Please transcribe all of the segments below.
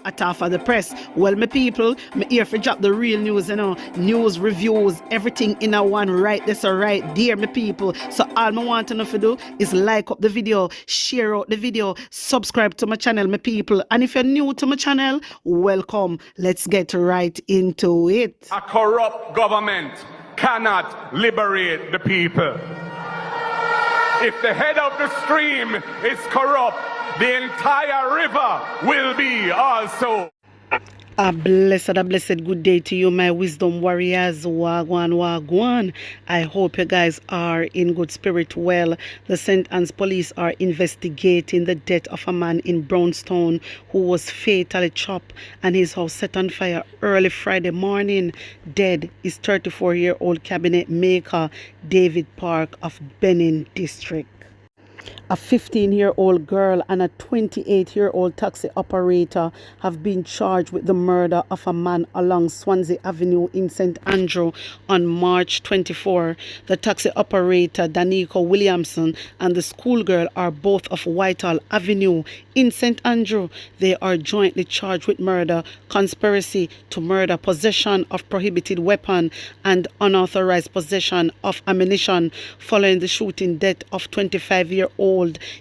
At half of the press. Well, my people, me here for drop the real news, news, reviews, everything in a one right this or right there, my people. So all I want to know to do is like up the video, share out the video, subscribe to my channel, my people. And if you're new to my channel, welcome. Let's get right into it. A corrupt government cannot liberate the people. If the head of the stream is corrupt, the entire river will be also. A blessed good day to you, my wisdom warriors. Wagwan, wagwan. I hope you guys are in good spirit. Well, the St. Anne's police are investigating the death of a man in Brownstown who was fatally chopped and his house set on fire early Friday morning. Dead is 34-year-old cabinet maker David Park of Benin District. A 15-year-old girl and a 28-year-old taxi operator have been charged with the murder of a man along Swansea Avenue in St. Andrew on March 24. The taxi operator, Danica Williamson, and the schoolgirl are both of Whitehall Avenue in St. Andrew. They are jointly charged with murder, conspiracy to murder, possession of prohibited weapon, and unauthorized possession of ammunition following the shooting death of 25-year-old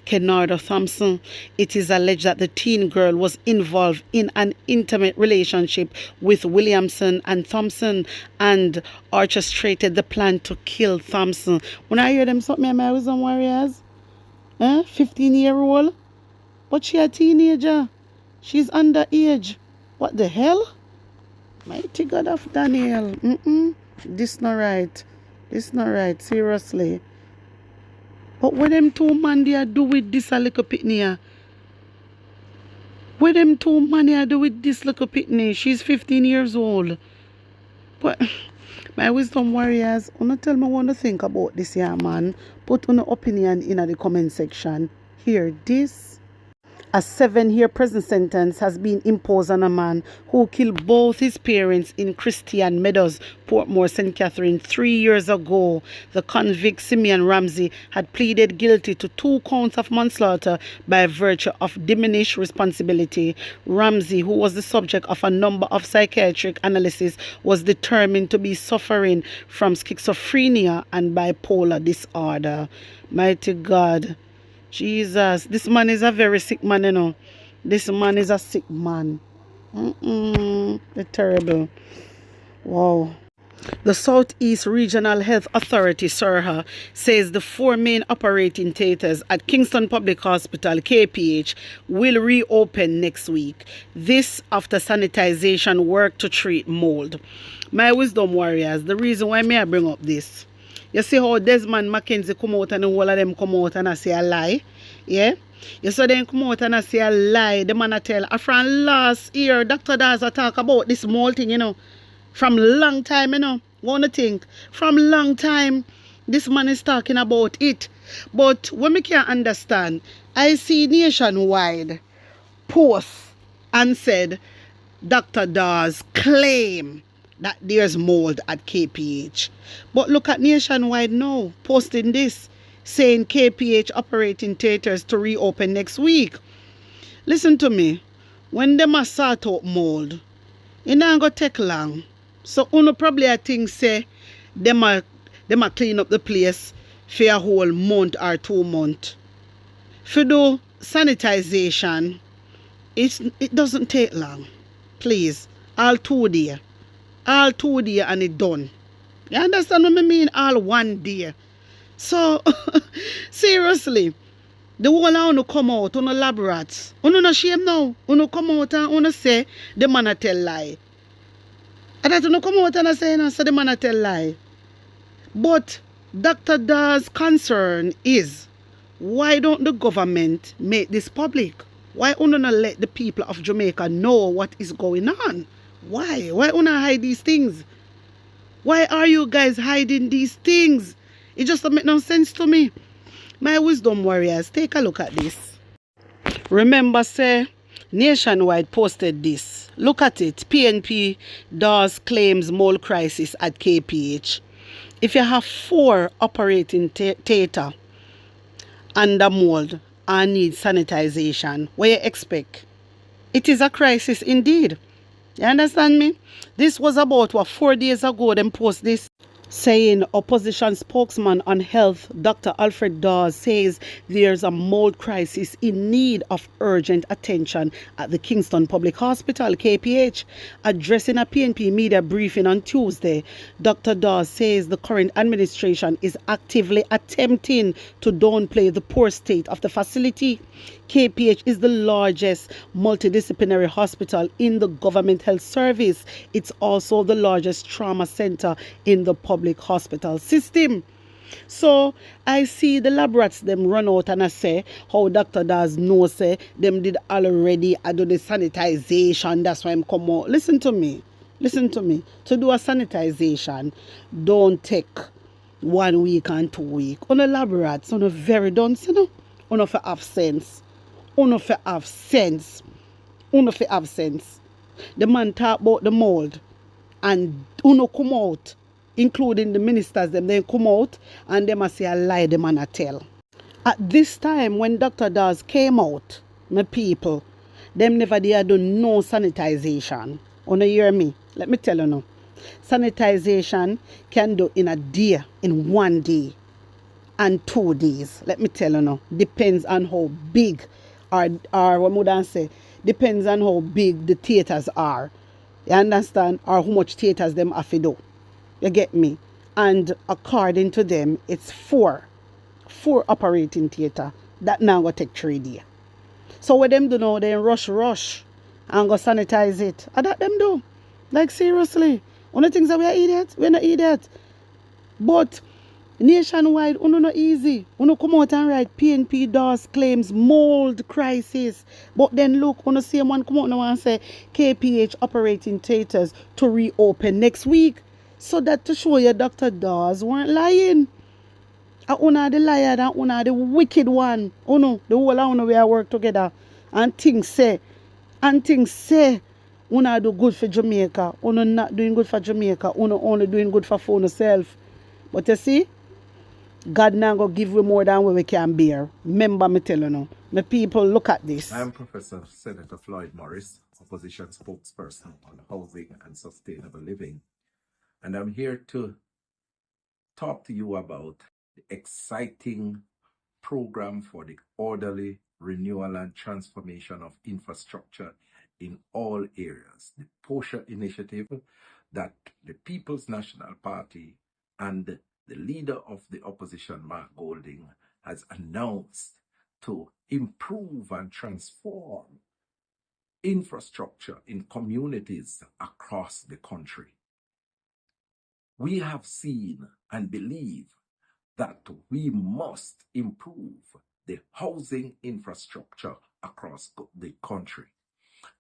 Anadda Thompson. It is alleged that the teen girl was involved in an intimate relationship with Williamson and Thompson and orchestrated the plan to kill Thompson. When I hear them something, my wisdom warriors, 15-year-old, but she a teenager. She's underage. What the hell? Mighty God of Daniel. This not right. This not right. Seriously. But what them two man they do with this a little pitney? What them two man they do with this little pitney? She's 15 years old. But my wisdom warriors, wanna tell me what you think about this here, man. Put on your opinion in the comment section. Hear this. A 7-year prison sentence has been imposed on a man who killed both his parents in Christian Meadows, Portmore, St. Catherine 3 years ago. The convict Simeon Ramsey had pleaded guilty to 2 counts of manslaughter by virtue of diminished responsibility. Ramsey, who was the subject of a number of psychiatric analyses, was determined to be suffering from schizophrenia and bipolar disorder. Mighty God. Jesus, this man is a very sick man, you know. This man is a sick man. They're terrible. Wow. The Southeast Regional Health Authority, SERHA, says the 4 main operating theatres at Kingston Public Hospital, KPH, will reopen next week. This after sanitization work to treat mold. My wisdom warriors, the reason why I bring up this. You see how Desmond Mackenzie come out and all of them come out and I say a lie? Yeah? You saw them come out and I say a lie. The man I tell. From last year, Dr. Daza talk about this small thing, you know. From long time, you know. Wanna think? From long time, this man is talking about it. But what me can't understand, I see nationwide posts and said Dr. Dawes claim that there's mold at KPH. But look at nationwide now, posting this, saying KPH operating theatres to reopen next week. Listen to me. When them a sort out mold, it not gonna take long. So uno probably I think say them a clean up the place for a whole month or 2 months. For do sanitization, it doesn't take long. Please, all 2 days. All 2 days and it done. You understand what I mean? All 1 day. So, seriously, the whole of you come out, you lab rats. You no shame now. You come out and you say, the man a tell lie. And that you come out and say, so the man a tell lie. But Dr. Dawes' concern is, why don't the government make this public? Why you not let the people of Jamaica know what is going on? Why? Why you not hide these things? Why are you guys hiding these things? It just don't make no sense to me. My wisdom warriors, take a look at this. Remember, say, Nationwide posted this. Look at it. PNP Dawes claims mold crisis at KPH. If you have 4 operating theatre under mold and need sanitization, what you expect? It is a crisis indeed. You understand me? This was about 4 days ago. Them post this, saying opposition spokesman on health Dr. Alfred Dawes says there's a mold crisis in need of urgent attention at the Kingston Public Hospital, KPH. Addressing a PNP media briefing on Tuesday, Dr. Dawes says the current administration is actively attempting to downplay the poor state of the facility. KPH is the largest multidisciplinary hospital in the government health service. It's also the largest trauma center in the public hospital system. So I see the lab rats them run out and I say how Dr. Dawes know say them did already do the sanitization. That's why I'm come out. Listen to me. Listen to me. To do a sanitization, don't take 1 week and 2 weeks. On the lab rats, on a very dunce, you know. On a for have sense. On for have sense. On for have sense. The man talk about the mold and uno come out, including the ministers, them then come out and them a say a lie, them and a tell. At this time when Dr. Dawes came out, my people, them never did do no sanitization. Wanna hear me? Let me tell you now. Sanitization can do in a day, in 1 day and 2 days. Let me tell you now. Depends on how big or what would I say? Depends on how big the theaters are. You understand? Or how much theaters them have to do. You get me? And according to them, it's four operating theater. That now go take 3 days. So what them do now, they rush and go sanitize it. And that them do. Like seriously. One of the things that we are idiots, we're not idiots. But nationwide, uno no easy. Uno come out and write PNP Dawes claims mold crisis. But then look, uno see one come out now and say KPH operating theaters to reopen next week. So that to show you Dr. Dawes weren't lying. And una the liar and una the wicked one. Uno, the whole of uno we are work together. And things say una do good for Jamaica. Uno not doing good for Jamaica. Uno only doing good for yourself. But you see, God now go give we more than we can bear. Remember me tell you now. My people, look at this. I am Professor Senator Floyd Morris, opposition spokesperson on housing and sustainable living. And I'm here to talk to you about the exciting program for the orderly renewal and transformation of infrastructure in all areas. The Portia initiative that the People's National Party and the leader of the opposition, Mark Golding, has announced to improve and transform infrastructure in communities across the country. We have seen and believe that we must improve the housing infrastructure across the country.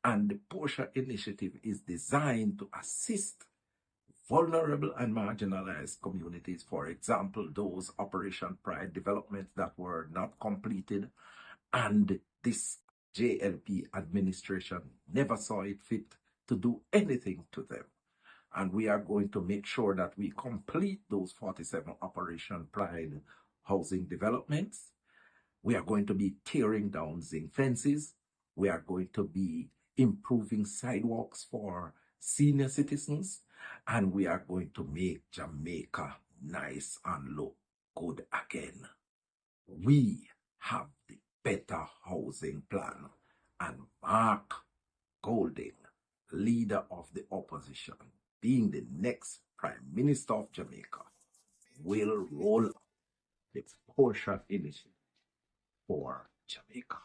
And the Portia initiative is designed to assist vulnerable and marginalized communities, for example, those Operation Pride developments that were not completed, and this JLP administration never saw it fit to do anything to them. And we are going to make sure that we complete those 47 Operation Pride housing developments. We are going to be tearing down zinc fences. We are going to be improving sidewalks for senior citizens. And we are going to make Jamaica nice and look good again. We have the better housing plan. And Mark Golding, leader of the opposition, being the next Prime Minister of Jamaica, will roll out the Portia initiative for Jamaica.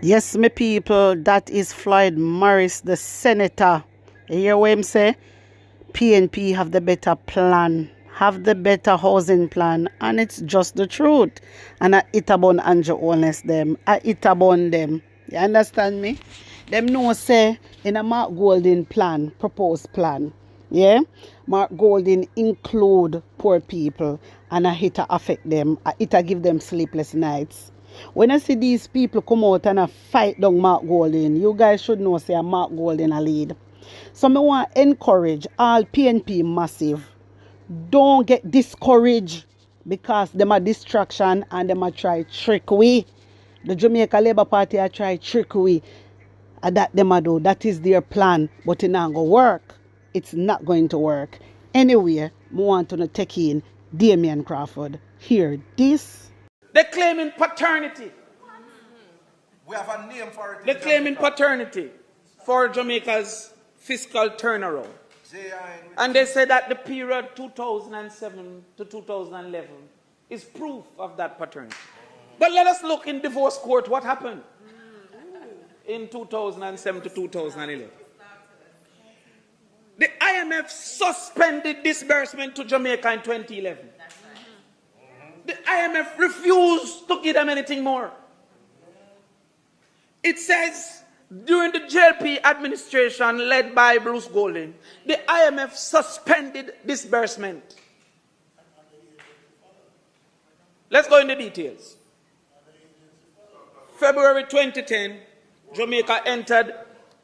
Yes, my people, that is Floyd Morris, the senator. You hear what him say? PNP have the better plan, have the better housing plan, and it's just the truth. And I it about Andrew Honest them. I it about them. You understand me? Them know say in a Mark Golding plan, proposed plan. Yeah? Mark Golding include poor people and I hit affect them. I hit give them sleepless nights. When I see these people come out and fight down Mark Golding, you guys should know say Mark Golding a lead. So I want to encourage all PNP massive. Don't get discouraged because them a distraction and them a try trick we. The Jamaica Labour Party a try trick we. That them a do. That is their plan, but it not going to work. It's not going to work. Anyway, I want to take in Damion Crawford. Hear this. They're claiming paternity. We have a name for it. They're claiming paternity for Jamaica's fiscal turnaround. And they say that the period 2007 to 2011 is proof of that paternity. But let us look in divorce court what happened in 2007 to 2011. The IMF suspended disbursement to Jamaica in 2011. The IMF refused to give them anything more. It says during the JLP administration led by Bruce Golding, the IMF suspended disbursement. Let's go into details. February 2010, Jamaica entered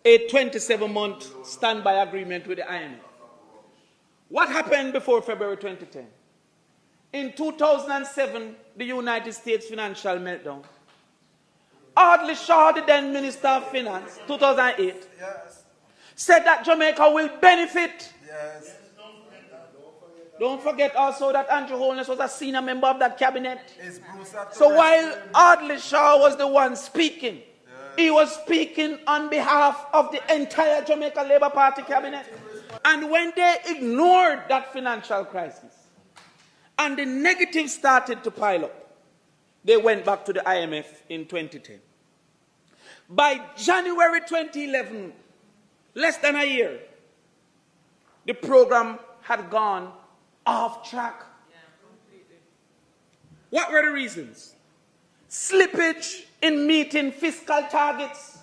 a 27-month standby agreement with the IMF. What happened before February 2010? In 2007, the United States financial meltdown. Audley Shaw, the then Minister of Finance, 2008, Yes. said that Jamaica will benefit. Yes. Don't forget also that Andrew Holness was a senior member of that cabinet. It's Bruce that So arrested while him. Audley Shaw was the one speaking, he was speaking on behalf of the entire Jamaica Labour Party cabinet. And when they ignored that financial crisis and the negatives started to pile up, they went back to the IMF in 2010. By January 2011, less than a year, the program had gone off track. What were the reasons? Slippage in meeting fiscal targets,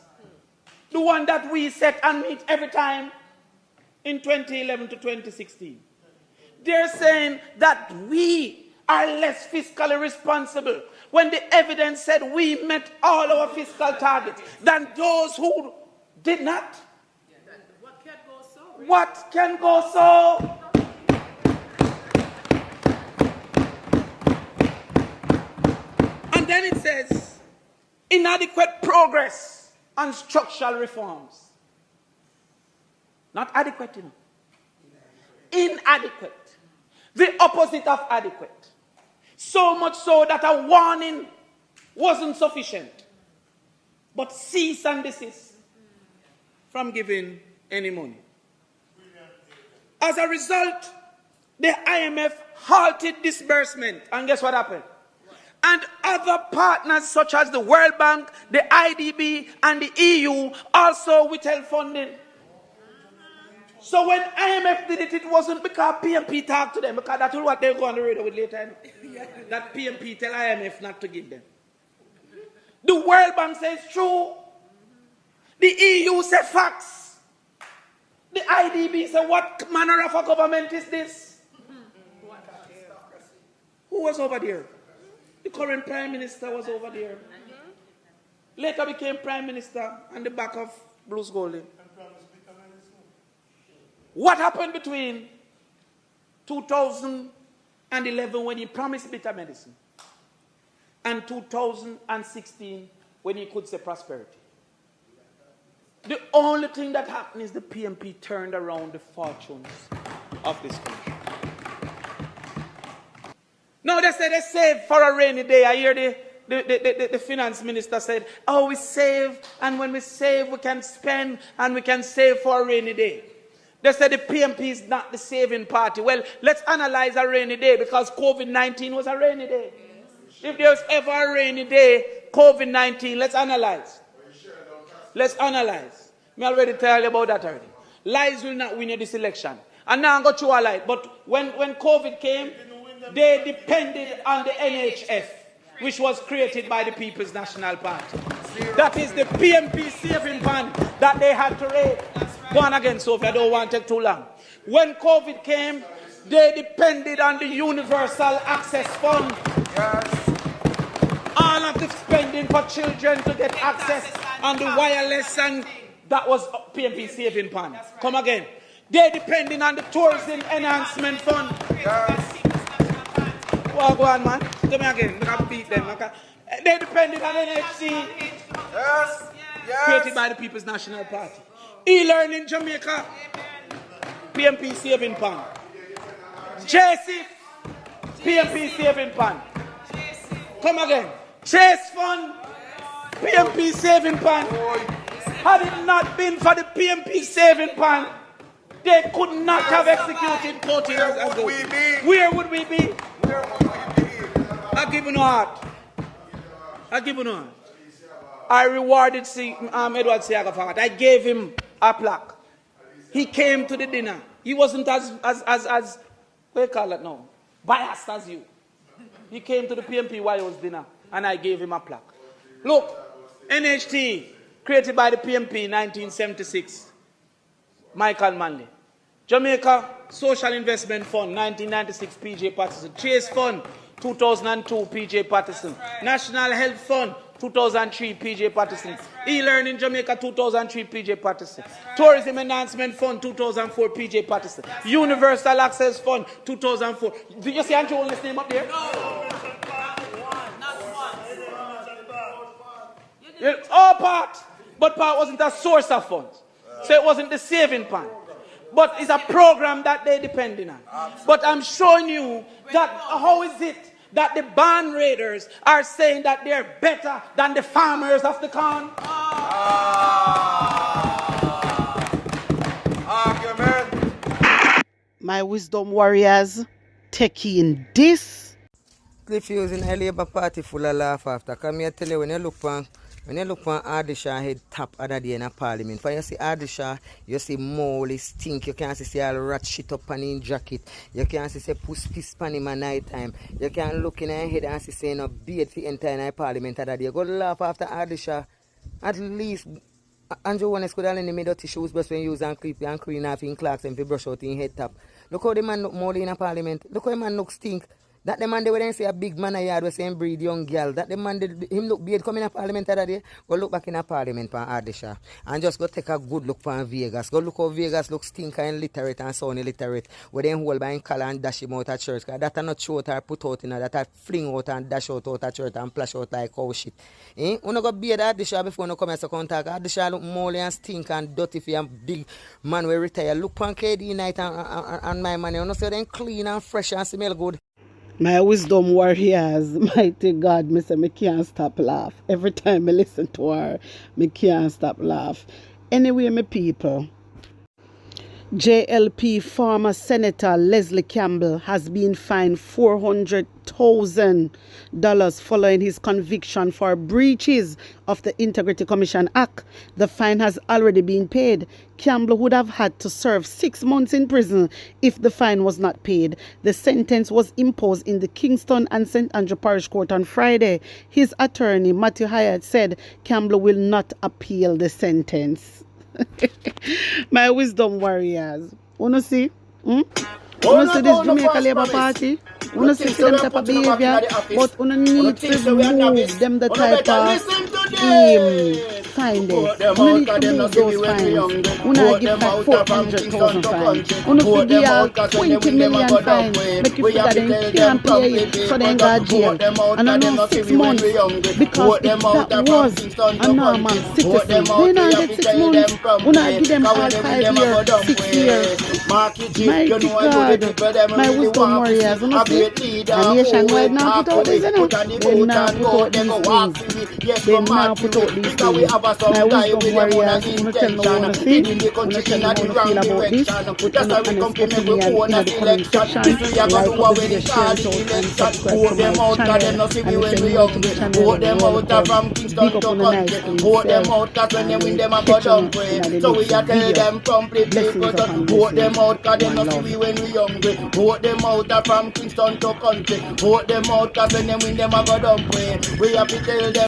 the one that we set and meet every time in 2011 to 2016. They're saying that we are less fiscally responsible when the evidence said we met all our fiscal targets than those who did not. What can go so? And then it says, inadequate progress on structural reforms. Not adequate, you know. Inadequate. The opposite of adequate. So much so that a warning wasn't sufficient. But cease and desist from giving any money. As a result, the IMF halted disbursement. And guess what happened? And other partners such as the World Bank, the IDB, and the EU also withheld funding. So when IMF did it, it wasn't because PMP talked to them, because that's what they'll go on the radio with later. That PMP tell IMF not to give them. The World Bank says true. The EU said facts. The IDB said, what manner of a government is this? Who was over there? The current Prime Minister was over there. Later became Prime Minister on the back of Bruce Golding. What happened between 2011 when he promised bitter medicine and 2016 when he could say prosperity? The only thing that happened is the PMP turned around the fortunes of this country. Now they say they save for a rainy day. I hear the finance minister said, oh, we save, and when we save, we can spend, and we can save for a rainy day. They said the PMP is not the saving party. Well, let's analyze a rainy day, because COVID-19 was a rainy day. If there's ever a rainy day, COVID-19, let's analyze. Let's analyze. I already tell you about that already. Lies will not win you this election. And now I'm going to show a light. But when COVID came, they depended on the NHF, which was created by the People's National Party. That is the PMP saving fund that they had to raise. Go on again, Sophie, I don't want to take too long. When COVID came, they depended on the Universal Access Fund. Yes. All of the spending for children to get access on the wireless, and that was PMP saving fund. Come again. They depending on the Tourism Enhancement Fund. Yes. Well, go on, man. Tell me again. I can beat them. They depended on NHC. Yes. created by the People's National Party. E-learning Jamaica, PMP saving pan. Jesas, PMP saving pan. Come again. Chase fund, PMP saving pan. Had it not been for the PMP saving pan, they could not have executed 40 years ago. Where would we be? I give you no heart. I give you no heart. I rewarded Edward Siagafat. I gave him a plaque. He came to the dinner. He wasn't as what do you call it now? Biased as you. He came to the PMP-YO's dinner and I gave him a plaque. Look, NHT, created by the PMP in 1976. Michael Manley. Jamaica Social Investment Fund, 1996, PJ Patterson. Chase Fund, 2002, PJ Patterson. National Health Fund, 2003, PJ Patterson. E-Learning Jamaica, 2003, PJ Patterson. Tourism Enhancement Fund, 2004, PJ Patterson. Universal Access Fund, 2004. Did you see Andrew Holness' name up there? No. It's all part, but part wasn't a source of funds. So it wasn't the saving pan. But it's a program that they're depending on. But I'm showing you that how is it that the band raiders are saying that they're better than the farmers of the corn? Argument. My wisdom warriors, taking this. Cliff using a Labour Party full of laugh after. Come here tell you when you look for Ardisha head top other day in a parliament. For you see Ardisha, you see Molly stink, you can't see all rat shit up on his jacket. You can't see puss piss pan him at night time. You can't look in her head and see saying no beard for entire parliament other day. Go laugh after Ardisha. At least Andrew Holness could have lent me dirty shoes but when you use and creep and clean off in Clarks and brush out in head top. Look how the man look Molly in a parliament. Look how the man look stink. That the man they wouldn't say a big man a yard was saying breed young girl. That the man him look beard coming in a parliament that day. Go look back in a parliament for Ardisha. And just go take a good look for Vegas. Go look how Vegas looks stinker and illiterate and sound illiterate. Where they hold by in collar and dash him out of church. Cause that are not shoot or put out in that are fling out and dash out of church and flash out like cow shit. Eh? You no go beard Ardisha before you come as a contact. Ardisha look moldy and stink and dirty for a big man will retire. Look on KD night and my man. You know so then clean and fresh and smell good. My wisdom warriors, mighty God, me say me can't stop laugh. Every time I listen to her, me can't stop laugh. Anyway, my people, JLP former Senator Leslie Campbell has been fined $400,000 following his conviction for breaches of the Integrity Commission Act. The fine has already been paid. Campbell would have had to serve 6 months in prison if the fine was not paid. The sentence was imposed in the Kingston and St. Andrew Parish Court on Friday. His attorney, Matthew Hyatt, said Campbell will not appeal the sentence. My wisdom warriors, wanna see? Wanna see this Jamaica Labour Party? Wanna see them type of behavior? But wanna need to remove them the type of fine there. Wanna need to remove those fines. Wanna give back 400,000 fines. Wanna forgive 20 million fines. Make you figure they can't pay it, so they got jail. And I know 6 months, because if that was a normal citizen, they not get 6 months. Wanna give them all 5 years, 6 years. Mighty God, my wisdom warriors, you know see? And nationwide now put out this, you know? They now put out these things. They now put out these things. My wisdom warriors, you know tell me what you see? You know tell me how you feel about this? Put an honest opinion in the comment section. Like the video, share it out and subscribe to my channel. And if you're new to the channel, welcome. Big up on the nice thing. Catch you in the next video. Blessings upon blessings. When we hungry, vote them out from Kingston to country. Vote them out cause when them win them a go dump way. We have to tell them